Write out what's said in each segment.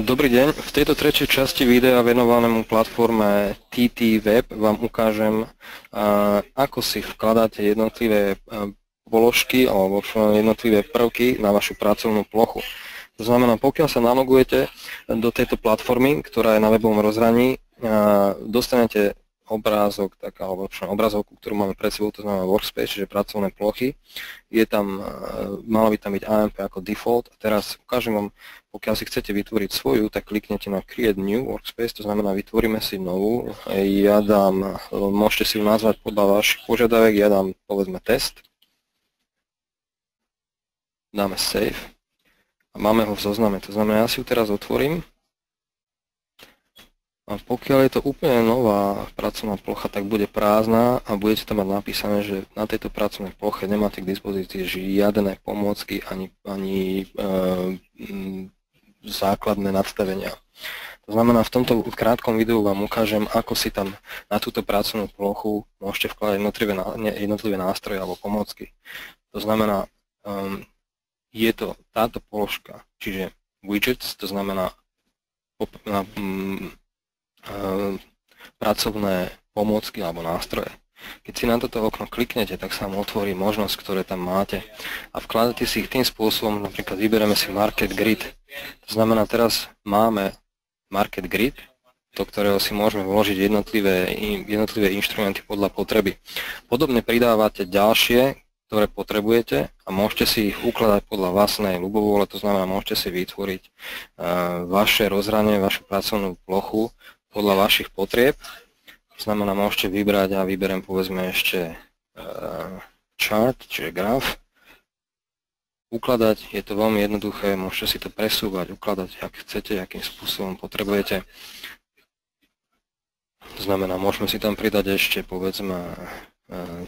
Dobrý deň, v tejto tretej časti videa venovanému platforme TT Web vám ukážem, ako si vkladáte jednotlivé položky alebo jednotlivé prvky na vašu pracovnú plochu. To znamená, pokiaľ sa nalogujete do tejto platformy, ktorá je na webovom rozhraní, dostanete obrázok, alebo obrazovku, ktorú máme pred sebou, to znamená workspace, čiže pracovné plochy. Je tam, malo by tam byť AMP ako default. A teraz ukážem vám, pokiaľ si chcete vytvoriť svoju, tak kliknete na Create New Workspace, to znamená vytvoríme si novú. Ja dám, môžete si ju nazvať podľa vašich požiadaviek, ja dám povedzme test. Dáme Save. A máme ho v zozname, to znamená, ja si ju teraz otvorím. A pokiaľ je to úplne nová pracovná plocha, tak bude prázdna a budete tam mať napísané, že na tejto pracovnej ploche nemáte k dispozícii žiadne pomôcky ani základné nastavenia. To znamená, v tomto krátkom videu vám ukážem, ako si tam na túto pracovnú plochu môžete vkladať jednotlivé nástroje alebo pomôcky. To znamená, je to táto položka, čiže widgets, to znamená pracovné pomôcky alebo nástroje. Keď si na toto okno kliknete, tak sa vám otvorí možnosť, ktoré tam máte a vkladáte si ich tým spôsobom, napríklad vyberieme si Market Grid. To znamená, teraz máme Market Grid, do ktorého si môžeme vložiť jednotlivé inštrumenty podľa potreby. Podobne pridávate ďalšie, ktoré potrebujete a môžete si ich ukladať podľa vlastnej ľubovôle, to znamená, môžete si vytvoriť vaše rozhranie, vašu pracovnú plochu podľa vašich potrieb. To znamená, môžete vybrať, ja vyberiem povedzme ešte chart, čiže graf. Ukladať, je to veľmi jednoduché, môžete si to presúvať, ukladať, ak chcete, akým spôsobom potrebujete. To znamená, môžeme si tam pridať ešte povedzme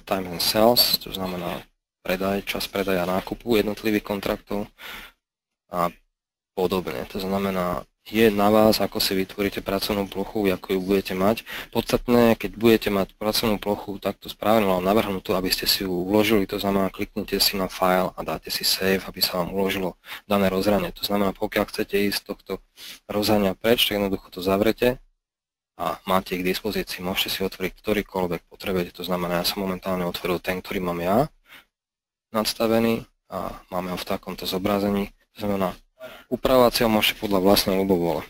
time and sales, to znamená predaj, čas predaja nákupu jednotlivých kontraktov a podobne. To znamená, je na vás, ako si vytvoríte pracovnú plochu, ako ju budete mať. Podstatné, keď budete mať pracovnú plochu takto spravenú alebo navrhnutú, aby ste si ju uložili, to znamená, kliknete si na file a dáte si save, aby sa vám uložilo dané rozhranie. To znamená, pokiaľ chcete ísť z tohto rozhrania preč, tak jednoducho to zavrete a máte ich k dispozícii. Môžete si otvoriť ktorýkoľvek potrebujete. To znamená, ja som momentálne otvoril ten, ktorý mám ja nadstavený a máme ho v takomto zobrazení. To znamená, upravovať si ho môžete podľa vlastnej ľubovôle.